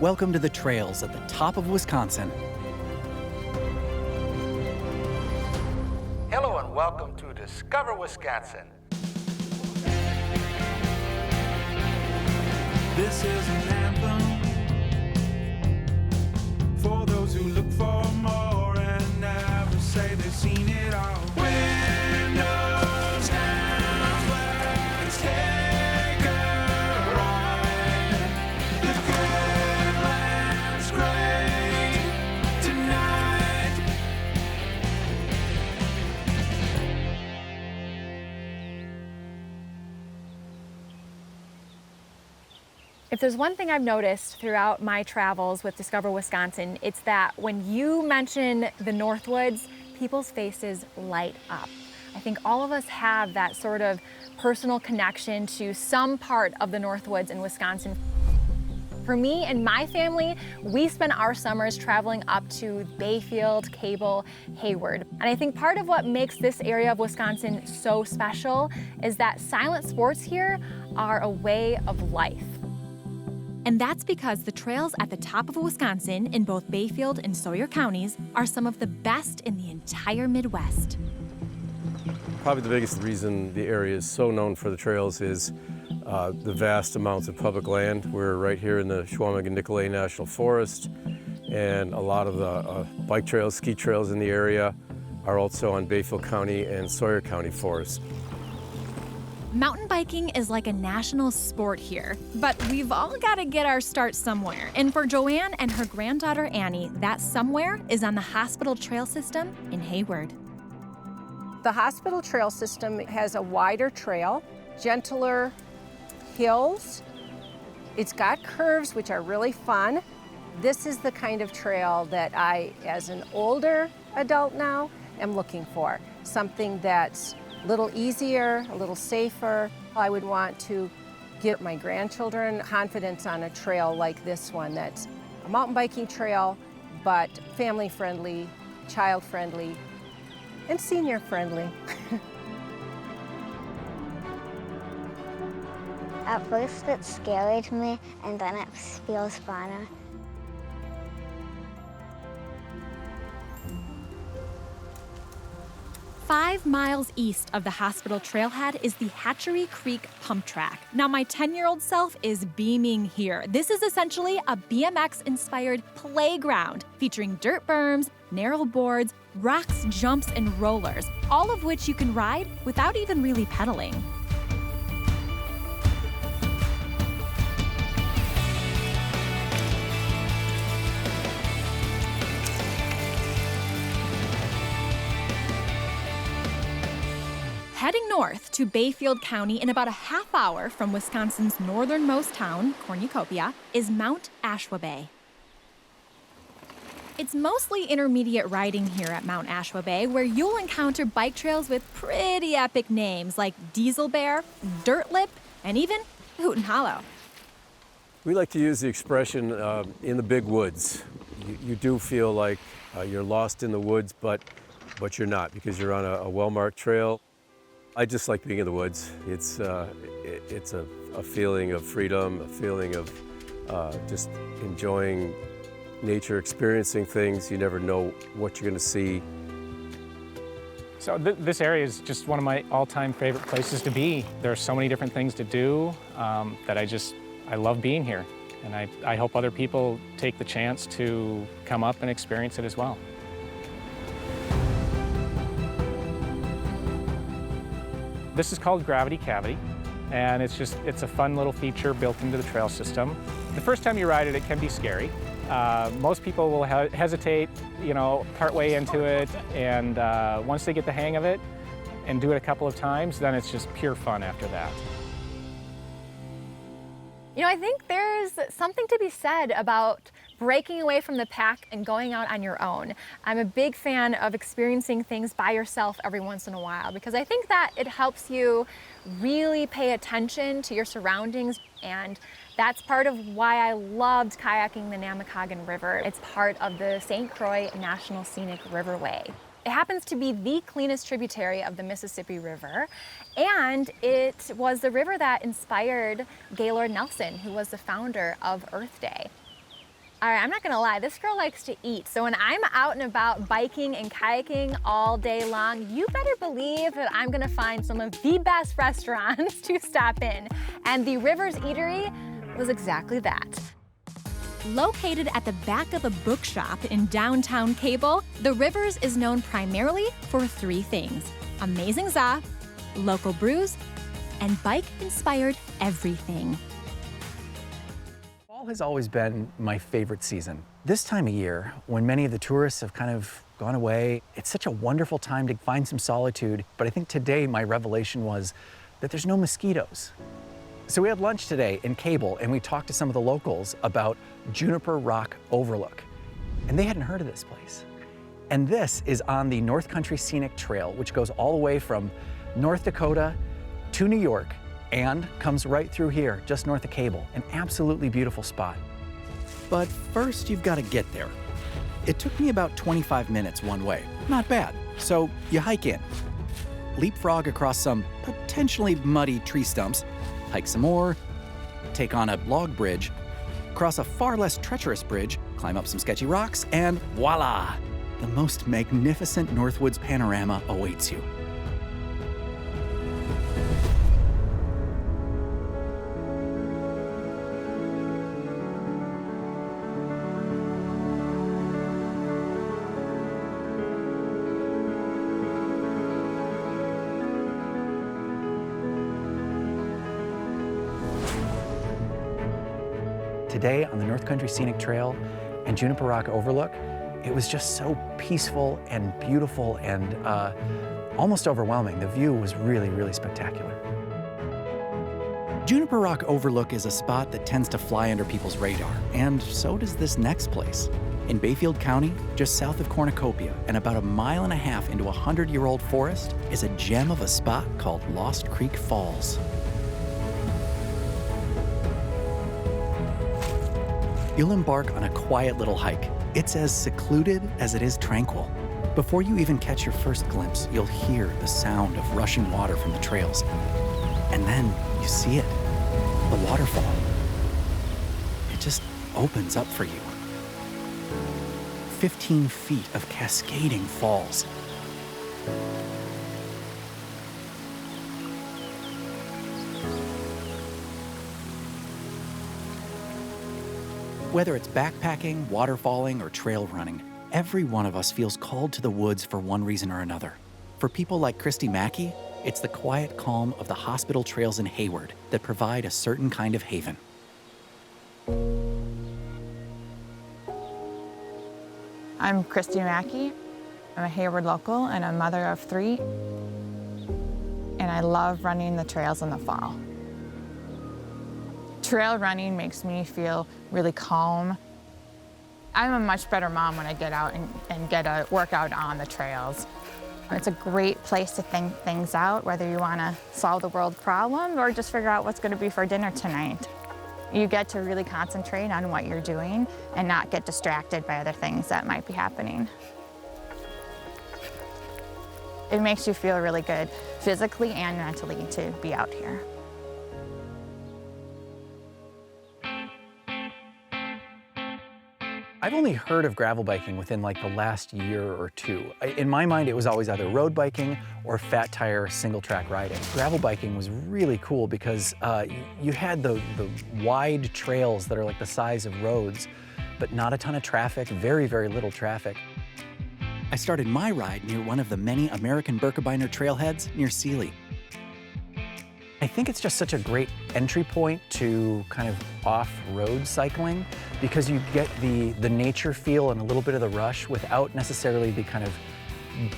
Welcome to the trails at the top of Wisconsin. Hello and welcome to Discover Wisconsin. This is an anthem for those who look for more and never say they've seen it all. Windows down, let's take a ride. The good land's great tonight. If there's one thing I've noticed throughout my travels with Discover Wisconsin, it's that when you mention the Northwoods, people's faces light up. I think all of us have that sort of personal connection to some part of the Northwoods in Wisconsin. For me and my family, we spend our summers traveling up to Bayfield, Cable, Hayward. And I think part of what makes this area of Wisconsin so special is that silent sports here are a way of life. And that's because the trails at the top of Wisconsin in both Bayfield and Sawyer counties are some of the best in the entire Midwest. Probably the biggest reason the area is so known for the trails is the vast amounts of public land. We're right here in the Squamish-Nicolet National Forest, and a lot of the bike trails, ski trails in the area are also on Bayfield County and Sawyer County forests. Mountain biking is like a national sport here, but we've all got to get our start somewhere. And for Joanne and her granddaughter Annie, that somewhere is on the Hospital Trail System in Hayward. The Hospital Trail System has a wider trail, gentler hills. It's got curves, which are really fun. This is the kind of trail that I, as an older adult now, am looking for. Something that's a little easier, a little safer. I would want to give my grandchildren confidence on a trail like this one that's a mountain biking trail, but family-friendly, child-friendly, and senior-friendly. At first it's scary to me, and then it feels fun. Five miles east of the hospital trailhead is the Hatchery Creek Pump Track. Now, my 10-year-old self is beaming here. This is essentially a BMX-inspired playground featuring dirt berms, narrow boards, rocks, jumps, and rollers, all of which you can ride without even really pedaling. Heading north to Bayfield County in about a half hour from Wisconsin's northernmost town, Cornucopia, is Mount Ashwaubenon. It's mostly intermediate riding here at Mount Ashwaubenon, where you'll encounter bike trails with pretty epic names like Diesel Bear, Dirt Lip, and even Hoot and Hollow. We like to use the expression in the big woods. You do feel like you're lost in the woods, but you're not, because you're on a well-marked trail. I just like being in the woods. It's a feeling of freedom, a feeling of just enjoying nature, experiencing things. You never know what you're going to see. So this area is just one of my all-time favorite places to be. There are so many different things to do that I love being here. And I hope other people take the chance to come up and experience it as well. This is called Geraghty Cavity, and it's a fun little feature built into the trail system. The first time you ride it, it can be scary. Most people will hesitate, partway into it, and once they get the hang of it and do it a couple of times, then it's just pure fun after that. I think there's something to be said about breaking away from the pack and going out on your own. I'm a big fan of experiencing things by yourself every once in a while, because I think that it helps you really pay attention to your surroundings, and that's part of why I loved kayaking the Namakagon River. It's part of the St. Croix National Scenic Riverway. It happens to be the cleanest tributary of the Mississippi River, and it was the river that inspired Gaylord Nelson, who was the founder of Earth Day. All right, I'm not gonna lie, this girl likes to eat. So when I'm out and about biking and kayaking all day long, you better believe that I'm gonna find some of the best restaurants to stop in. And the Rivers Eatery was exactly that. Located at the back of a bookshop in downtown Cable, the Rivers is known primarily for 3 things: amazing za, local brews, and bike-inspired everything. Fall has always been my favorite season. This time of year, when many of the tourists have kind of gone away, it's such a wonderful time to find some solitude. But I think today my revelation was that there's no mosquitoes. So we had lunch today in Cable, and we talked to some of the locals about Juniper Rock Overlook. And they hadn't heard of this place. And this is on the North Country Scenic Trail, which goes all the way from North Dakota to New York and comes right through here, just north of Cable. An absolutely beautiful spot. But first, you've got to get there. It took me about 25 minutes one way. Not bad. So you hike in, leapfrog across some potentially muddy tree stumps, hike some more, take on a log bridge, cross a far less treacherous bridge, climb up some sketchy rocks, and voila! The most magnificent Northwoods panorama awaits you. Today on the North Country Scenic Trail and Juniper Rock Overlook, it was just so peaceful and beautiful and almost overwhelming. The view was really, really spectacular. Juniper Rock Overlook is a spot that tends to fly under people's radar, and so does this next place. In Bayfield County, just south of Cornucopia and about 1.5 miles into a 100-year-old forest, is a gem of a spot called Lost Creek Falls. You'll embark on a quiet little hike. It's as secluded as it is tranquil. Before you even catch your first glimpse, you'll hear the sound of rushing water from the trails. And then you see it, the waterfall. It just opens up for you. 15 feet of cascading falls. Whether it's backpacking, waterfalling, or trail running, every one of us feels called to the woods for one reason or another. For people like Christy Mackey, it's the quiet calm of the hospital trails in Hayward that provide a certain kind of haven. I'm Christy Mackey. I'm a Hayward local and a mother of 3. And I love running the trails in the fall. Trail running makes me feel really calm. I'm a much better mom when I get out and get a workout on the trails. It's a great place to think things out, whether you want to solve the world's problem or just figure out what's going to be for dinner tonight. You get to really concentrate on what you're doing and not get distracted by other things that might be happening. It makes you feel really good physically and mentally to be out here. I've only heard of gravel biking within like the last year or 2. In my mind, it was always either road biking or fat tire single track riding. Gravel biking was really cool because you had the wide trails that are like the size of roads, but not a ton of traffic, very, very little traffic. I started my ride near one of the many American Birkebeiner trailheads near Seeley. I think it's just such a great entry point to kind of off-road cycling because you get the nature feel and a little bit of the rush without necessarily the kind of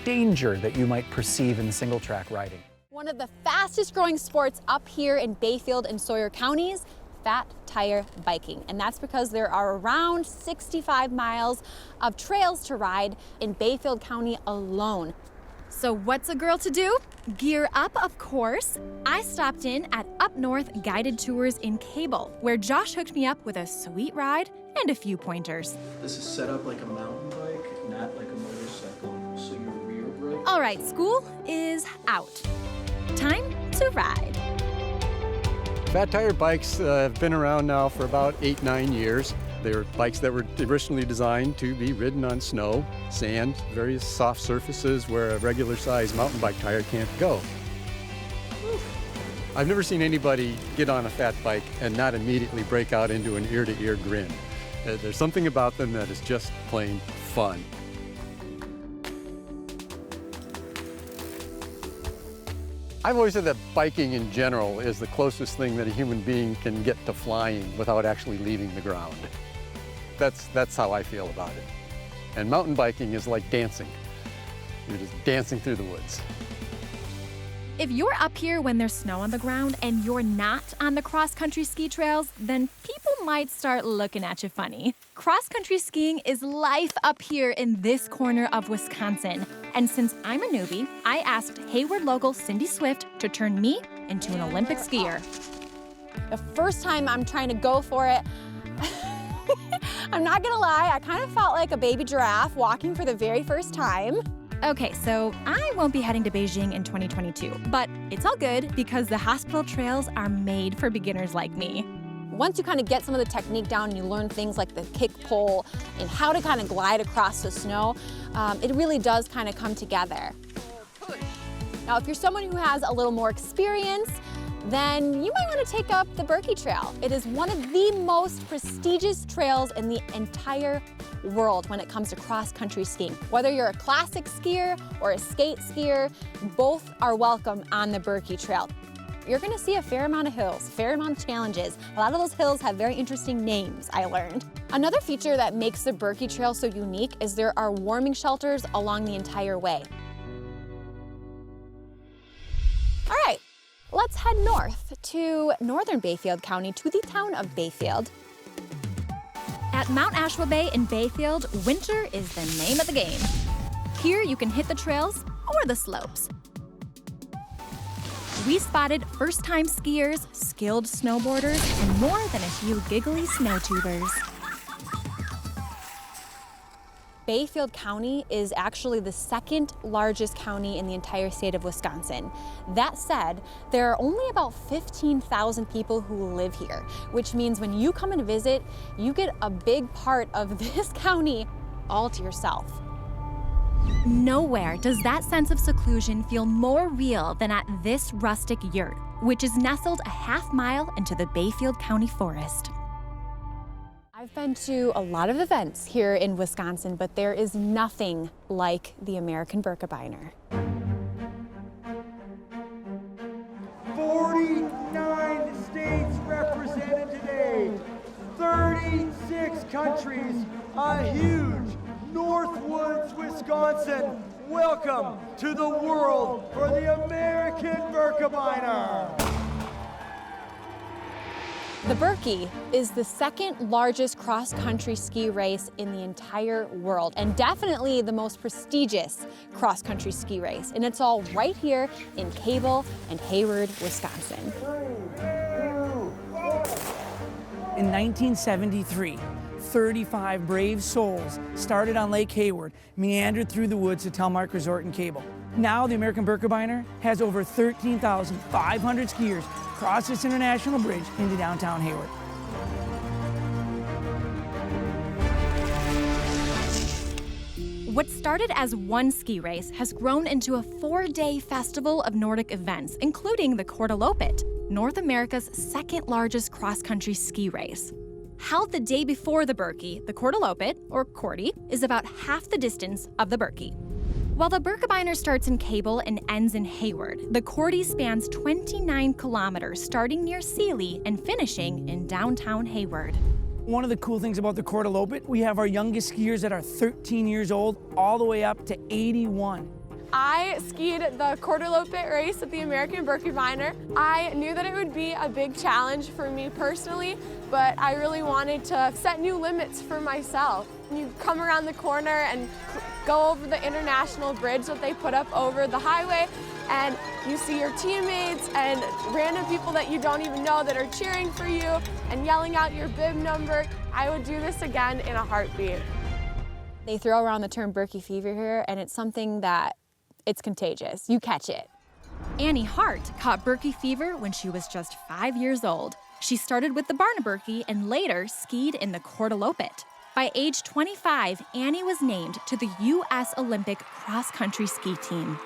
danger that you might perceive in single track riding. One of the fastest growing sports up here in Bayfield and Sawyer counties, fat tire biking. And that's because there are around 65 miles of trails to ride in Bayfield County alone. So what's a girl to do? Gear up, of course. I stopped in at Up North Guided Tours in Cable, where Josh hooked me up with a sweet ride and a few pointers. This is set up like a mountain bike, not like a motorcycle, so your rear brake... All right, school is out. Time to ride. Fat tire bikes have been around now for about 8-9 years. They're bikes that were originally designed to be ridden on snow, sand, various soft surfaces where a regular-sized mountain bike tire can't go. I've never seen anybody get on a fat bike and not immediately break out into an ear-to-ear grin. There's something about them that is just plain fun. I've always said that biking in general is the closest thing that a human being can get to flying without actually leaving the ground. That's how I feel about it. And mountain biking is like dancing. You're just dancing through the woods. If you're up here when there's snow on the ground and you're not on the cross-country ski trails, then people might start looking at you funny. Cross-country skiing is life up here in this corner of Wisconsin. And since I'm a newbie, I asked Hayward local Cindy Swift to turn me into an Olympic skier. The first time I'm trying to go for it, I'm not gonna lie, I kind of felt like a baby giraffe walking for the very first time. Okay, so I won't be heading to Beijing in 2022, but it's all good because the hospital trails are made for beginners like me. Once you kind of get some of the technique down and you learn things like the kick pole and how to kind of glide across the snow, it really does kind of come together. Now, if you're someone who has a little more experience, then you might want to take up the Birkie Trail. It is one of the most prestigious trails in the entire world when it comes to cross-country skiing. Whether you're a classic skier or a skate skier, both are welcome on the Birkie Trail. You're gonna see a fair amount of hills, a fair amount of challenges. A lot of those hills have very interesting names, I learned. Another feature that makes the Birkie Trail so unique is there are warming shelters along the entire way. All right, let's head north to northern Bayfield County, to the town of Bayfield. At Mount Ashwa Bay in Bayfield, winter is the name of the game. Here you can hit the trails or the slopes. We spotted first-time skiers, skilled snowboarders, and more than a few giggly snow tubers. Bayfield County is actually the second largest county in the entire state of Wisconsin. That said, there are only about 15,000 people who live here, which means when you come and visit, you get a big part of this county all to yourself. Nowhere does that sense of seclusion feel more real than at this rustic yurt, which is nestled a half-mile into the Bayfield County forest. I've been to a lot of events here in Wisconsin, but there is nothing like the American Birkebeiner. 49 states represented today, 36 countries, a huge Northwoods, Wisconsin. Welcome to the world for the American Birkebeiner. The Birkie is the second largest cross-country ski race in the entire world, and definitely the most prestigious cross-country ski race. And it's all right here in Cable and Hayward, Wisconsin. In 1973, 35 brave souls started on Lake Hayward, meandered through the woods to Telmark Resort and Cable. Now the American Birkebeiner has over 13,500 skiers cross this international bridge into downtown Hayward. What started as one ski race has grown into a 4-day festival of Nordic events, including the Kortelopet, North America's second largest cross-country ski race. Held the day before the Birkie, the Kortelopet, or Korty, is about half the distance of the Birkie. While the Birkebeiner starts in Cable and ends in Hayward, the Korty spans 29 kilometers, starting near Seeley and finishing in downtown Hayward. One of the cool things about the Kortelopet, we have our youngest skiers that are 13 years old, all the way up to 81. I skied the Kortelopet race at the American Birkebeiner. I knew that it would be a big challenge for me personally, but I really wanted to set new limits for myself. You come around the corner and go over the international bridge that they put up over the highway, and you see your teammates and random people that you don't even know that are cheering for you and yelling out your bib number. I would do this again in a heartbeat. They throw around the term Birkie fever here, and it's something that it's contagious. You catch it. Annie Hart caught Birkie fever when she was just 5 years old. She started with the Barnaberkey and later skied in the Kortelopet. By age 25, Annie was named to the U.S. Olympic cross-country ski team.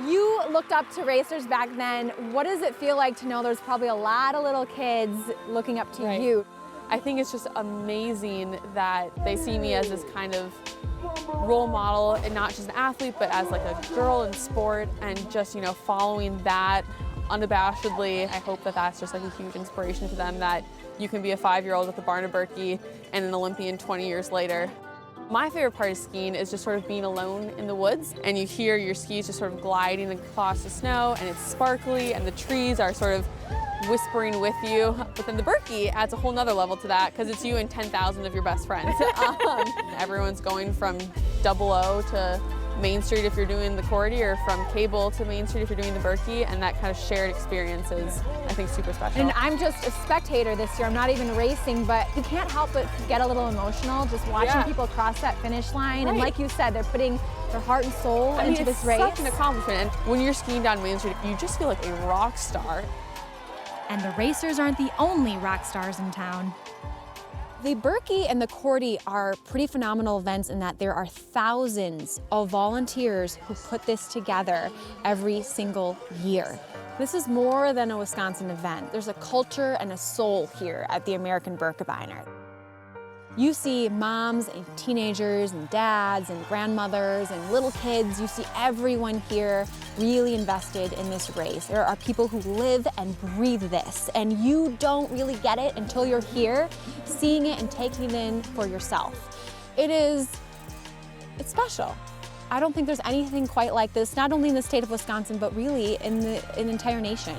You looked up to racers back then. What does it feel like to know there's probably a lot of little kids looking up to you? I think it's just amazing that they see me as this kind of role model, and not just an athlete, but as like a girl in sport, and just, you know, following that unabashedly. I hope that that's just like a huge inspiration to them, that you can be a 5-year-old with a Barnaberkey and an Olympian 20 years later. My favorite part of skiing is just sort of being alone in the woods, and you hear your skis just sort of gliding across the snow, and it's sparkly, and the trees are sort of whispering with you. But then the Berkey adds a whole nother level to that, because it's you and 10,000 of your best friends. Everyone's going from 00 to Main Street if you're doing the Cordy, or from Cable to Main Street if you're doing the Berkey, and that kind of shared experience is, I think, super special. And I'm just a spectator this year. I'm not even racing, but you can't help but get a little emotional just watching people cross that finish line. And like you said, they're putting their heart and soul into this race. It's such an accomplishment. And when you're skiing down Main Street, you just feel like a rock star. And the racers aren't the only rock stars in town. The Berkey and the Cordy are pretty phenomenal events in that there are thousands of volunteers who put this together every single year. This is more than a Wisconsin event. There's a culture and a soul here at the American Birkebeiner. You see moms and teenagers and dads and grandmothers and little kids. You see everyone here really invested in this race. There are people who live and breathe this, and you don't really get it until you're here, seeing it and taking it in for yourself. It's special. I don't think there's anything quite like this, not only in the state of Wisconsin, but really in the entire nation.